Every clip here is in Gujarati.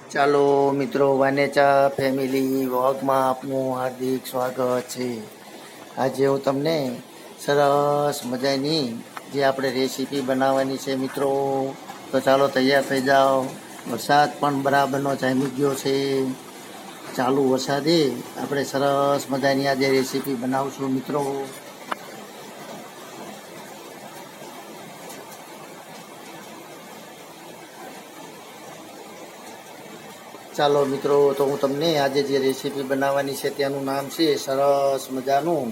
ચાલો મિત્રો, વાનેચા ફેમિલી વ્લોગમાં આપનું હાર્દિક સ્વાગત છે. આજે હું તમને સરસ મજાની જે આપણે રેસીપી બનાવવાની છે મિત્રો, તો ચાલો તૈયાર થઈ જાઓ. વરસાદ પણ બરાબરનો જામી ગયો છે. ચાલુ વરસાદે આપણે સરસ મજાની આજે રેસીપી બનાવશું મિત્રો. ચાલો મિત્રો, તો હું તમને આજે જે રેસીપી બનાવવાની છે તેનું નામ છે સરસ મજાનું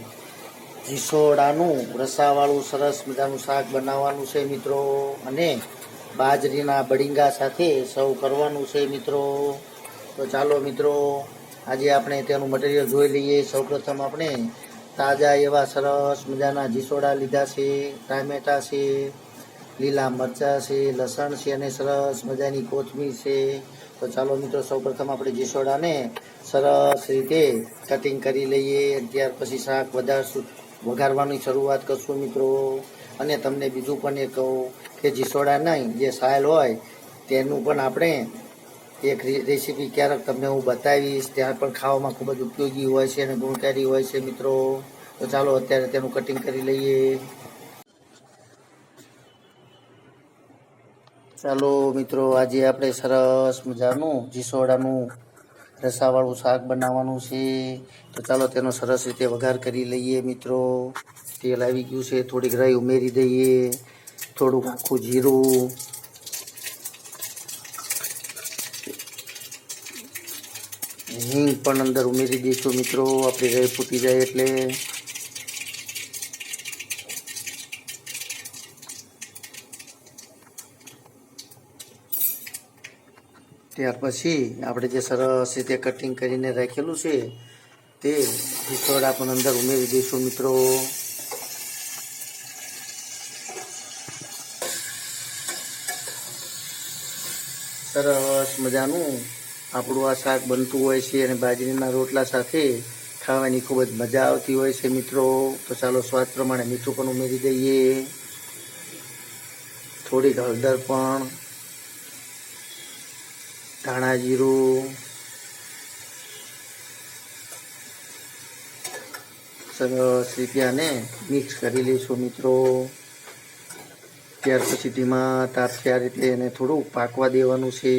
જીસોડાનું રસાવાળું સરસ મજાનું શાક બનાવવાનું છે મિત્રો, અને બાજરીના બળીંગા સાથે સર્વ કરવાનું છે મિત્રો. તો ચાલો મિત્રો, આજે આપણે તેનું મટીરિયલ જોઈ લઈએ. સૌપ્રથમ આપણે તાજા એવા સરસ મજાના જીસોડા લીધા છે, ટામેટા છે, લીલા મરચાં છે, લસણ છે અને સરસ મજાની કોથમીર છે. તો ચાલો મિત્રો, સૌપ્રથમ આપણે જીસોડાને સરસ રીતે કટિંગ કરી લઈએ. ત્યાર પછી શાક વઘારવાની શરૂઆત કરશું મિત્રો. અને તમને બીજું પણ એ કહું કે જીસોડા નહીં, જે સાયલ હોય તેનું પણ આપણે એક રેસીપી ક્યારેક તમને હું બતાવીશ. ત્યાં પણ ખાવામાં ખૂબ જ ઉપયોગી હોય છે અને ગુણકારી હોય છે મિત્રો. તો ચાલો અત્યારે તેનું કટિંગ કરી લઈએ. ચાલો મિત્રો, આજે આપણે સરસ મજાનું જીસોડાનું રસાવાળું શાક બનાવવાનું છે. તો ચાલો તેનો સરસ રીતે વઘાર કરી લઈએ મિત્રો. તેલ આવી ગયું છે, થોડીક રાઈ ઉમેરી દઈએ, થોડુંક આખું જીરું, હિંગ પણ અંદર ઉમેરી દઈશું મિત્રો, આપણી રાઈ ફૂટી જાય એટલે. ત્યાર પછી આપણે જે સરસ રીતે કટિંગ કરીને રાખેલું છે તે જીસોડા પણ અંદર ઉમેરી દઈશું મિત્રો. સરસ મજાનું આપણું આ શાક બનતું હોય છે અને બાજરીના રોટલા સાથે ખાવાની ખૂબ જ મજા આવતી હોય છે મિત્રો. તો ચાલો સ્વાદ પ્રમાણે મીઠું પણ ઉમેરી દઈએ, થોડીક હળદર પણ, ધાણા જીરું, સરસ રીતે આને મિક્સ કરી લઈશું મિત્રો. ત્યાર પછી ધીમા તાપથી આ રીતે એને થોડું પાકવા દેવાનું છે.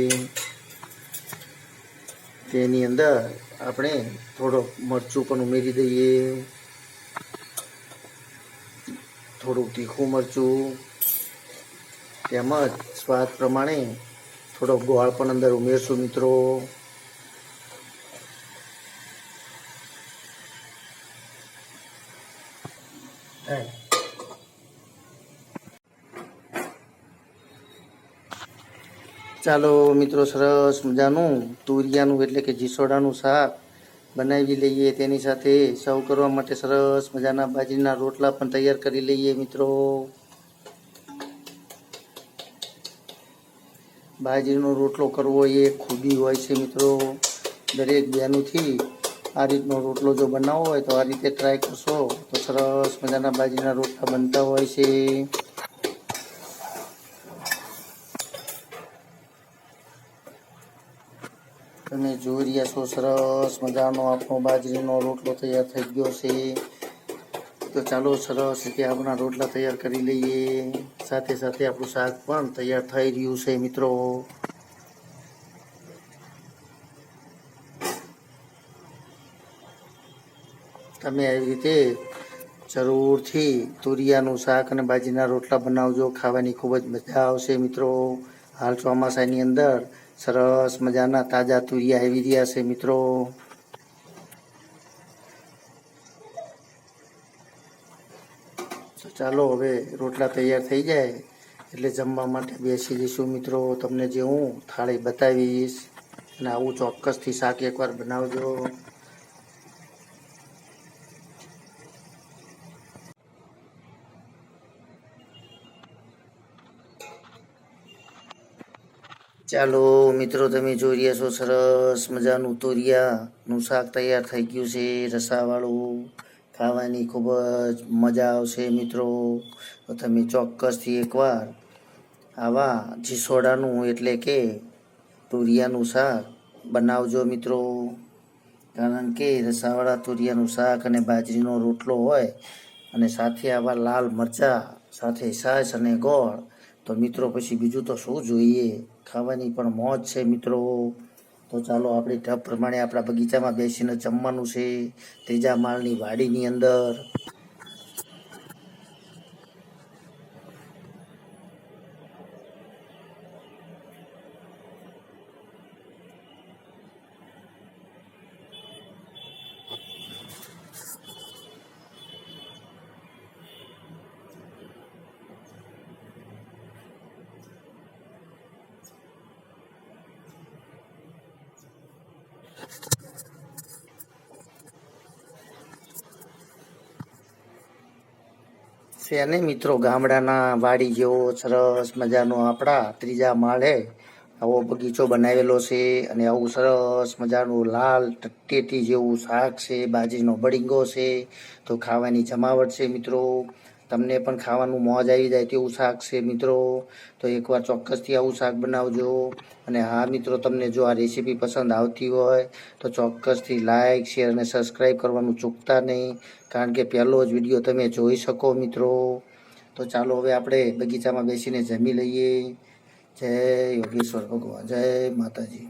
તેની અંદર આપણે થોડુંક મરચું પણ ઉમેરી દઈએ, થોડુંક તીખું મરચું, તેમજ સ્વાદ પ્રમાણે થોડો ગોળ પણ અંદર ઉમેરશું મિત્રો. ચાલો મિત્રો, સરસ મજાનું તુરિયાનું એટલે કે જીસોડાનું શાક બનાવી લઈએ. તેની સાથે સર્વ કરવા માટે સરસ મજાના બાજરીના રોટલા પણ તૈયાર કરી લઈએ મિત્રો. બાજરીનો રોટલો કરવો એ ખૂબી હોય છે મિત્રો. દરેક બહેનોથી આ રીતનો રોટલો જો બનાવવો હોય તો આ રીતે ટ્રાય કરશો તો સરસ મજાના બાજરીના રોટલા બનતા હોય છે. તમે જોઈ રહ્યા છો, સરસ મજાનો આપણો બાજરીનો રોટલો તૈયાર થઈ ગયો છે. તો ચાલો સરસ રીતે આપણા રોટલા તૈયાર કરી લઈએ. સાથે સાથે આપણું શાક પણ તૈયાર થઈ રહ્યું છે મિત્રો. તમે આવી રીતે જરૂરથી તુરિયાનું શાક અને બાજરીના રોટલા બનાવજો, ખાવાની ખૂબ જ મજા આવશે મિત્રો. હાલ ચોમાસાની અંદર સરસ મજાના તાજા તુરિયા આવી રહ્યા છે મિત્રો. તો ચાલો હવે રોટલા તૈયાર થઈ જાય એટલે જમવા માટે બેસી જઈશું મિત્રો. તમને જે હું થાળી બતાવીશ, અને આવું ચોક્કસથી શાક એકવાર બનાવજો. ચાલો મિત્રો, તમે જોઈ રહ્યા છો, સરસ મજાનું તુરિયાનું શાક તૈયાર થઈ ગયું છે રસાવાળું. ખાવાની ખૂબ જ મજા આવશે મિત્રો. તો તમે ચોક્કસથી એકવાર આવા જીસોડાનું એટલે કે તુરિયાનું શાક બનાવજો મિત્રો, કારણ કે રસાવાળા તુરિયાનું શાક અને બાજરીનો રોટલો હોય અને સાથે આવા લાલ મરચાં સાથે છાશ અને ગોળ, તો મિત્રો પછી બીજું તો શું જોઈએ, ખાવાની પણ મોજ છે મિત્રો. તો ચાલો આપણી ઢબ પ્રમાણે આપણા બગીચામાં બેસીને જમવાનું છે, ત્રીજા માળની વાડીની અંદર. છે ને મિત્રો, ગામડાના વાડી જેવો સરસ મજાનો આપણા ત્રીજા માળે આવો બગીચો બનાવેલો છે, અને આવું સરસ મજાનું લાલ ટટેટી જેવું શાક છે, બાજરીનો બળીંગો છે, તો ખાવાની જમાવટ છે મિત્રો. તમને પણ ખાવાનું મોજ આવી જાય તેવું શાક છે મિત્રો. તો એકવાર ચોક્કસથી આવું શાક બનાવજો. અને હા મિત્રો, તમને જો આ રેસીપી પસંદ આવતી હોય તો ચોક્કસથી લાઇક, શેર અને સબસ્ક્રાઈબ કરવાનું ચૂકતા નહીં, કારણ કે પહેલો જ વિડીયો તમે જોઈ શકો મિત્રો. તો ચાલો હવે આપણે બગીચામાં બેસીને જમી લઈએ. જય યોગેશ્વર ભગવાન, જય માતાજી.